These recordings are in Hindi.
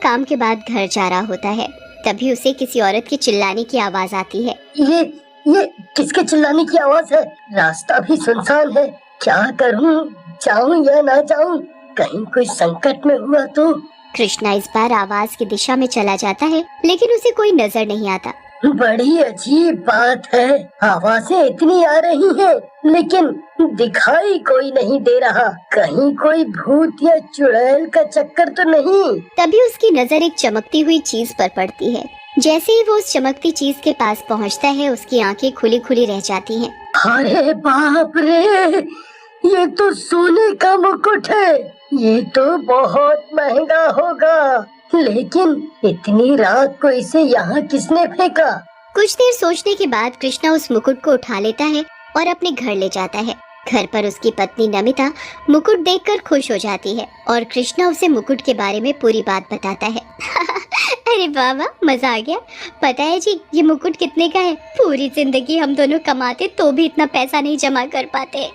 काम के बाद घर जा रहा होता है, तभी उसे किसी औरत के चिल्लाने की आवाज आती है। ये किसके चिल्लाने की आवाज है? रास्ता भी सुनसान है, क्या करूं? जाऊं या ना जाऊं? कहीं कोई संकट में हुआ तो? कृष्णा इस बार आवाज की दिशा में चला जाता है, लेकिन उसे कोई नजर नहीं आता। बड़ी अजीब बात है, आवाजें इतनी आ रही हैं, लेकिन दिखाई कोई नहीं दे रहा। कहीं कोई भूत या चुड़ैल का चक्कर तो नहीं? तभी उसकी नजर एक चमकती हुई चीज पर पड़ती है। जैसे ही वो उस चमकती चीज के पास पहुंचता है, उसकी आंखें खुली खुली रह जाती हैं। अरे बाप रे, ये तो सोने का मुकुट है। ये तो बहुत महंगा होगा, लेकिन इतनी रात को इसे यहाँ किसने फेंका? कुछ देर सोचने के बाद कृष्णा उस मुकुट को उठा लेता है और अपने घर ले जाता है। घर पर उसकी पत्नी नमिता मुकुट देखकर खुश हो जाती है और कृष्णा उसे मुकुट के बारे में पूरी बात बताता है। अरे वाह वाह, मजा आ गया। पता है जी, ये मुकुट कितने का है? पूरी जिंदगी हम दोनों कमाते तो भी इतना पैसा नहीं जमा कर पाते।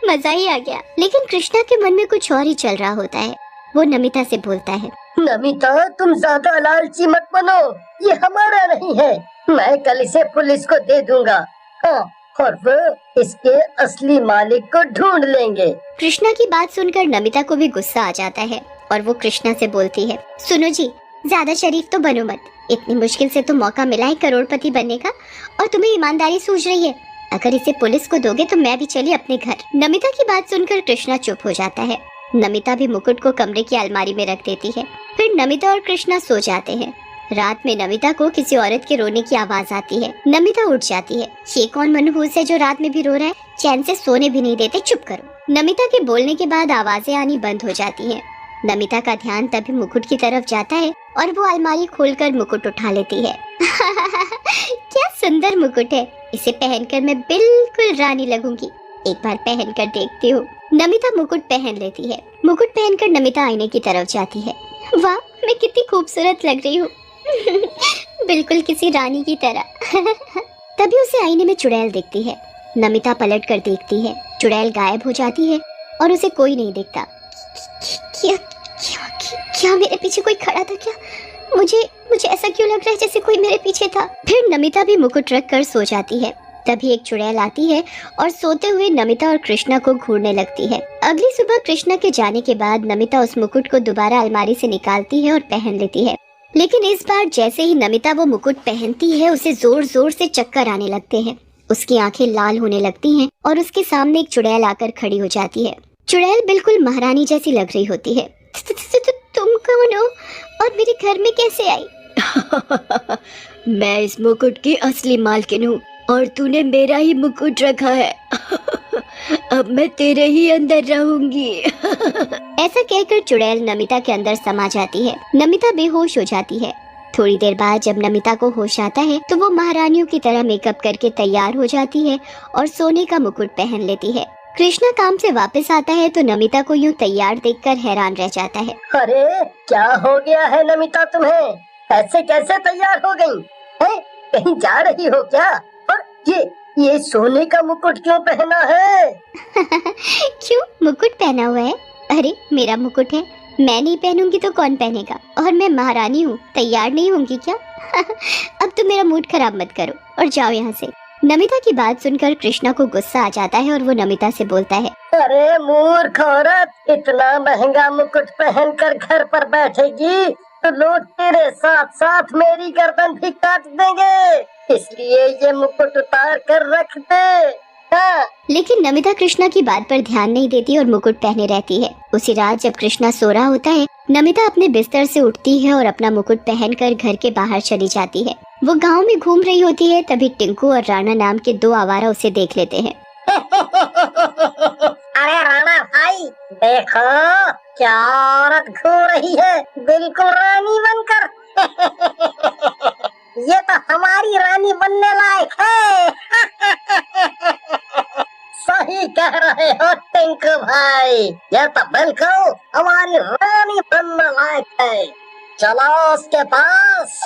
मजा ही आ गया। लेकिन कृष्णा के मन में कुछ और ही चल रहा होता है। वो नमिता से बोलता है, नमिता, तुम ज्यादा लालची मत बनो, ये हमारा नहीं है। मैं कल इसे पुलिस को दे दूंगा। हाँ, और वो इसके असली मालिक को ढूंढ लेंगे। कृष्णा की बात सुनकर नमिता को भी गुस्सा आ जाता है और वो कृष्णा से बोलती है, सुनो जी, ज्यादा शरीफ तो बनो मत। इतनी मुश्किल से तो मौका मिला है करोड़पति बनने का, और तुम्हें ईमानदारी सूझ रही है। अगर इसे पुलिस को दोगे तो मैं भी चली अपने घर। नमिता की बात सुनकर कृष्णा चुप हो जाता है। नमिता भी मुकुट को कमरे की अलमारी में रख देती है। फिर नमिता और कृष्णा सो जाते हैं। रात में नमिता को किसी औरत के रोने की आवाज आती है। नमिता उठ जाती है। ये कौन मनहूस है जो रात में भी रो रहा है? चैन से सोने भी नहीं देते, चुप करो। नमिता के बोलने के बाद आवाजें आनी बंद हो जाती हैं। नमिता का ध्यान तभी मुकुट की तरफ जाता है और वो अलमारी खोलकर मुकुट उठा लेती है। क्या सुंदर मुकुट है, इसे पहनकर मैं बिल्कुल रानी लगूंगी। एक बार पहनकर देखती हूँ। नमिता मुकुट पहन लेती है। मुकुट पहनकर नमिता आईने की तरफ जाती है। वाह, मैं कितनी खूबसूरत लग रही हूँ। बिल्कुल किसी रानी की तरह। तभी उसे आईने में चुड़ैल दिखती है। नमिता पलट कर देखती है। चुड़ैल गायब हो जाती है और उसे कोई नहीं दिखता। क्या क्या क्या मेरे पीछे कोई खड़ा था क्या? मुझे ऐसा क्यों लग रहा है जैसे कोई मेरे पीछे था? फिर नमिता भी मुकुट रख कर सो जाती है। तभी एक चुड़ैल आती है और सोते हुए नमिता और कृष्णा को घूरने लगती है। अगली सुबह कृष्णा के जाने के बाद नमिता उस मुकुट को दोबारा अलमारी से निकालती है और पहन लेती है। लेकिन इस बार जैसे ही नमिता वो मुकुट पहनती है, उसे जोर जोर से चक्कर आने लगते हैं। उसकी आंखें लाल होने लगती हैं और उसके सामने एक चुड़ैल आकर खड़ी हो जाती है। चुड़ैल बिल्कुल महारानी जैसी लग रही होती है। तुम कौन हो और मेरे घर में कैसे आई? मैं इस मुकुट की असली मालकिन हूँ और तूने मेरा ही मुकुट रखा है। अब मैं तेरे ही अंदर रहूंगी। ऐसा कहकर चुड़ैल नमिता के अंदर समा जाती है। नमिता बेहोश हो जाती है। थोड़ी देर बाद जब नमिता को होश आता है तो वो महारानियों की तरह मेकअप करके तैयार हो जाती है और सोने का मुकुट पहन लेती है। कृष्णा काम से वापस आता है तो नमिता को यूं तैयार देखकर हैरान रह जाता है। अरे क्या हो गया है नमिता तुम्हें? ऐसे कैसे तैयार हो गई? कहीं जा रही हो क्या? और ये सोने का मुकुट क्यों पहना है? क्यों मुकुट पहना हुआ है? अरे मेरा मुकुट है, मैं नहीं पहनूंगी तो कौन पहनेगा? और मैं महारानी हूँ, तैयार नहीं होंगी क्या? अब तो मेरा मूड खराब मत करो और जाओ यहाँ से। नमिता की बात सुनकर कृष्णा को गुस्सा आ जाता है और वो नमिता से बोलता है, अरे मूर्ख औरत, इतना महंगा मुकुट पहनकर घर पर बैठेगी तो लोग तेरे साथ साथ मेरी गर्दन भी काट देंगे, इसलिए ये मुकुट उतार कर रख दे। हाँ। लेकिन नमिता कृष्णा की बात पर ध्यान नहीं देती और मुकुट पहने रहती है। उसी रात जब कृष्णा सो रहा होता है, नमिता अपने बिस्तर से उठती है और अपना मुकुट पहनकर घर के बाहर चली जाती है। वो गांव में घूम रही होती है, तभी टिंकू और राणा नाम के दो आवारा उसे देख लेते हैं। अरे राणा भाई, देखो क्या औरत घूम रही है, बिल्कुल रानी बनकर। ये तो हमारी रानी बनने लायक है। सही कह रहे हो टिंकू भाई, ये तो बिल्कुल हमारी रानी बनने लायक है। चलो उसके पास।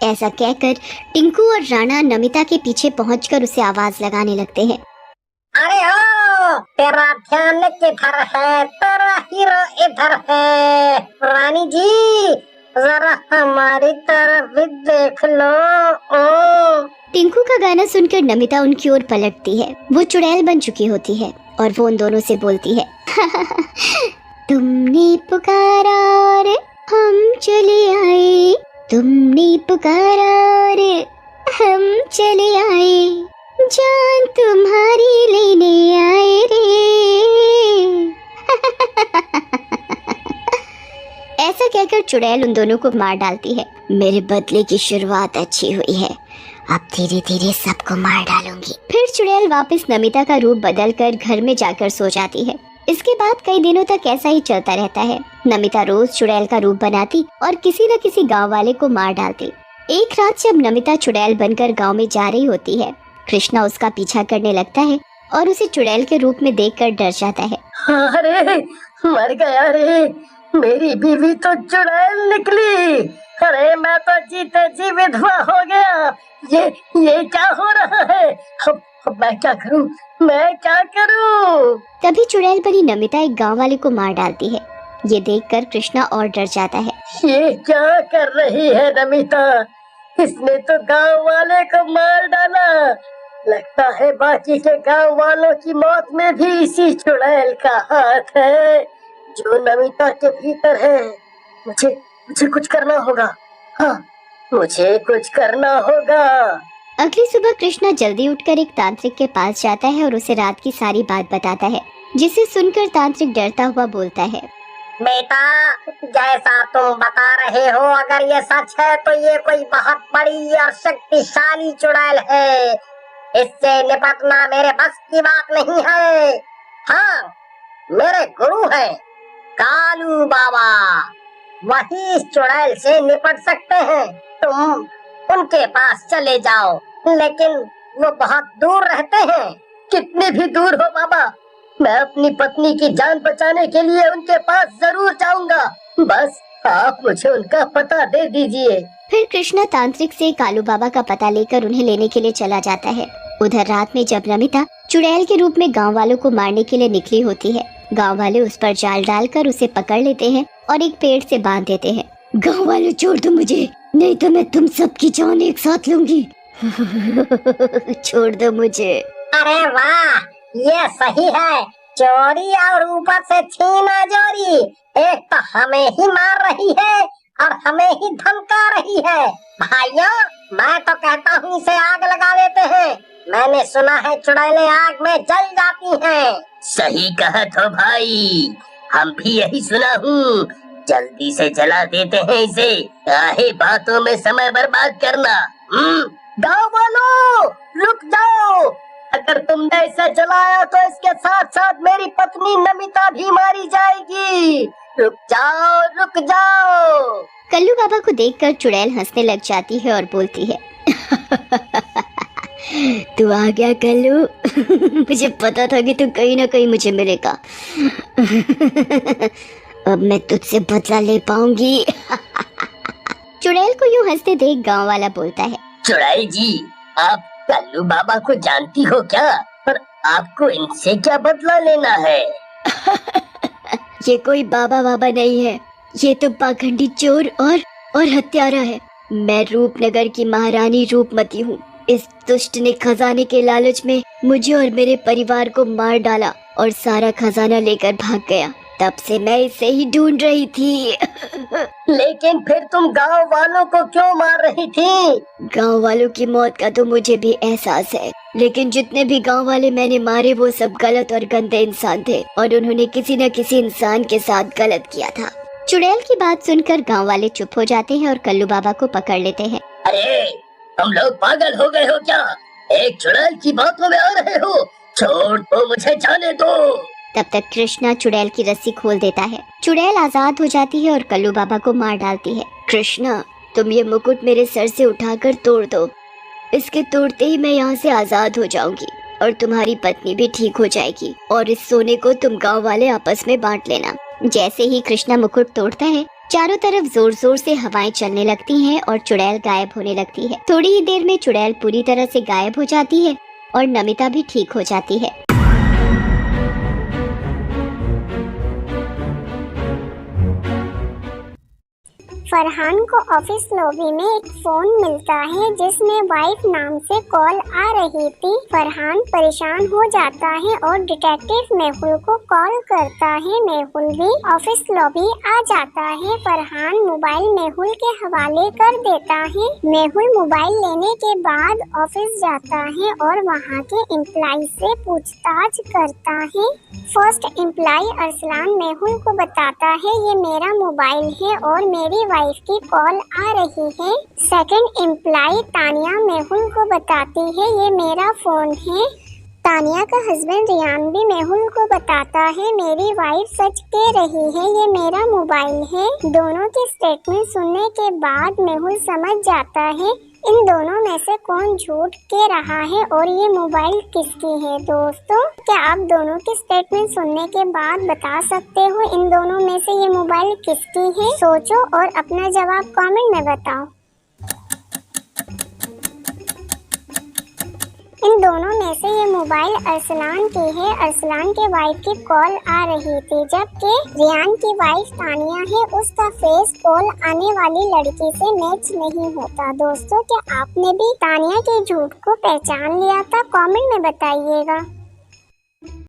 ऐसा कहकर टिंकू और राणा नमिता के पीछे पहुंचकर उसे आवाज लगाने लगते हैं। अरे हो, तेरा ध्यान किधर है? तेरा हीरो इधर है। रानी जी जरा हमारी तरफ भी देख लो। ओ टिंकू का गाना सुनकर नमिता उनकी ओर पलटती है। वो चुड़ैल बन चुकी होती है और वो उन दोनों से बोलती है तुमने पुकारा और हम चले आए, तुमने पुकारा और हम चले आए, जान तुम्हारी लेने आए रे। ऐसा कहकर चुड़ैल उन दोनों को मार डालती है। मेरे बदले की शुरुआत अच्छी हुई है, अब धीरे धीरे सबको मार डालूंगी। फिर चुड़ैल वापस नमिता का रूप बदलकर घर में जाकर सो जाती है। इसके बाद कई दिनों तक ऐसा ही चलता रहता है। नमिता रोज चुड़ैल का रूप बनाती और किसी न किसी गांव वाले को मार डालती। एक रात जब नमिता चुड़ैल बनकर गांव में जा रही होती है, कृष्णा उसका पीछा करने लगता है और उसे चुड़ैल के रूप में देखकर डर जाता है। अरे मर गया रे, मेरी बीवी तो चुड़ैल निकली। अरे मैं तो जीते जी विधवा हो गया। ये क्या हो रहा है? अब मैं क्या करूं? मैं क्या करूं? तभी चुड़ैल बनी नमिता एक गांव वाले को मार डालती है। ये देखकर कृष्णा और डर जाता है। ये क्या कर रही है नमिता? इसने तो गांव वाले को मार डाला। लगता है बाकी के गांव वालों की मौत में भी इसी चुड़ैल का हाथ है जो नमिता के भीतर है। मुझे कुछ करना होगा। हाँ, मुझे कुछ करना होगा। अगली सुबह कृष्णा जल्दी उठकर एक तांत्रिक के पास जाता है और उसे रात की सारी बात बताता है, जिसे सुनकर तांत्रिक डरता हुआ बोलता है। बेटा जैसा तुम बता रहे हो, अगर ये सच है तो ये कोई बहुत बड़ी और शक्तिशाली चुड़ैल है। इससे निपटना मेरे बस की बात नहीं है। हाँ, मेरे गुरु हैं कालू बाबा, वही इस चुड़ैल से निपट सकते हैं। तुम उनके पास चले जाओ, लेकिन वो बहुत दूर रहते हैं। कितने भी दूर हो बाबा, मैं अपनी पत्नी की जान बचाने के लिए उनके पास जरूर जाऊंगा। बस आप मुझे उनका पता दे दीजिए। फिर कृष्णा तांत्रिक से कालू बाबा का पता लेकर उन्हें लेने के लिए चला जाता है। उधर रात में जब नमिता चुड़ैल के रूप में गांव वालों को मारने के लिए निकली होती है, गांव वाले उस पर जाल डालकर उसे पकड़ लेते हैं और एक पेड़ से बांध देते हैं। गांव वालों छोड़ दो मुझे, नहीं तो मैं तुम सबकी जान एक साथ लूंगी। छोड़ दो मुझे। अरे वाह, ये सही है। चोरी और ऊपर से छीना जोरी। एक तो हमें ही मार रही है और हमें ही धमका रही है। भाइयों, मैं तो कहता हूँ इसे आग लगा देते हैं। मैंने सुना है चुड़ैलें आग में जल जाती हैं। सही कहा तो भाई, हम भी यही सुना हूँ। जल्दी से जला देते हैं इसे, काहे बातों में समय बर्बाद करना। गाँव वालों रुक जाओ, अगर तुमने इसे जलाया तो इसके साथ साथ मेरी पत्नी नमिता भी मारी जाएगी। रुक जाओ, रुक जाओ। कल्लू बाबा को देखकर चुड़ैल हंसने लग जाती है और बोलती है। तू आ गया कल्लू। मुझे पता था कि तू कहीं ना कहीं मुझे मिलेगा। अब मैं तुझसे बदला ले पाऊंगी। चुड़ैल को यूं हंसते देख गांव वाला बोलता है। चुड़ैल जी, आप कल्लू बाबा को जानती हो क्या? पर आपको इनसे क्या बदला लेना है? ये कोई बाबा बाबा नहीं है, ये तो पाखंडी चोर और हत्यारा है। मैं रूपनगर की महारानी रूपमती हूँ। इस दुष्ट ने खजाने के लालच में मुझे और मेरे परिवार को मार डाला और सारा खजाना लेकर भाग गया। तब से मैं इसे ही ढूंढ रही थी। लेकिन फिर तुम गांव वालों को क्यों मार रही थी? गांव वालों की मौत का तो मुझे भी एहसास है, लेकिन जितने भी गांव वाले मैंने मारे वो सब गलत और गंदे इंसान थे और उन्होंने किसी न किसी इंसान के साथ गलत किया था। चुड़ैल की बात सुनकर गांव वाले चुप हो जाते हैं और कल्लू बाबा को पकड़ लेते हैं। अरे तुम लोग पागल हो गए हो क्या? एक चुड़ैल की बातों में आ रहे हो? छोड़ दो, मुझे जाने दो। तब तक कृष्णा चुड़ैल की रस्सी खोल देता है। चुड़ैल आजाद हो जाती है और कल्लू बाबा को मार डालती है। कृष्णा, तुम ये मुकुट मेरे सर से उठाकर तोड़ दो। इसके तोड़ते ही मैं यहाँ से आजाद हो जाऊंगी और तुम्हारी पत्नी भी ठीक हो जाएगी और इस सोने को तुम गांव वाले आपस में बांट लेना। जैसे ही कृष्णा मुकुट तोड़ता है, चारों तरफ जोर जोर से हवाएं चलने लगती हैं और चुड़ैल गायब होने लगती है। थोड़ी ही देर में चुड़ैल पूरी तरह से गायब हो जाती है और नमिता भी ठीक हो जाती है। फरहान को ऑफिस लॉबी में एक फोन मिलता है जिसमें वाइफ नाम से कॉल आ रही थी। फरहान परेशान हो जाता है और डिटेक्टिव मेहुल को कॉल करता है। मेहुल भी ऑफिस लॉबी आ जाता है। फरहान मोबाइल मेहुल के हवाले कर देता है। मेहुल मोबाइल लेने के बाद ऑफिस जाता है और वहाँ के एम्प्लॉय से पूछताछ करता है। फर्स्ट एम्प्लॉय अरसलान मेहुल को बताता है ये मेरा मोबाइल है और मेरी वाइफ की कॉल आ रही है। सेकंड एम्प्लॉय तानिया मेहुल को बताती है ये मेरा फोन है। तानिया का हस्बैंड रियान भी मेहुल को बताता है मेरी वाइफ सच कह रही है ये मेरा मोबाइल है। दोनों की स्टेटमेंट सुनने के बाद मेहुल समझ जाता है इन दोनों में से कौन झूठ कह रहा है और ये मोबाइल किसकी है। दोस्तों, क्या आप दोनों की स्टेटमेंट सुनने के बाद बता सकते हो इन दोनों में से ये मोबाइल किसकी है? सोचो और अपना जवाब कमेंट में बताओ। इन दोनों में से ये मोबाइल अरसलान की है। अरसलान के वाइफ की कॉल आ रही थी, जबकि रियान की वाइफ तानिया है, उसका फेस कॉल आने वाली लड़की से मैच नहीं होता। दोस्तों, क्या आपने भी तानिया के झूठ को पहचान लिया था? कमेंट में बताइएगा।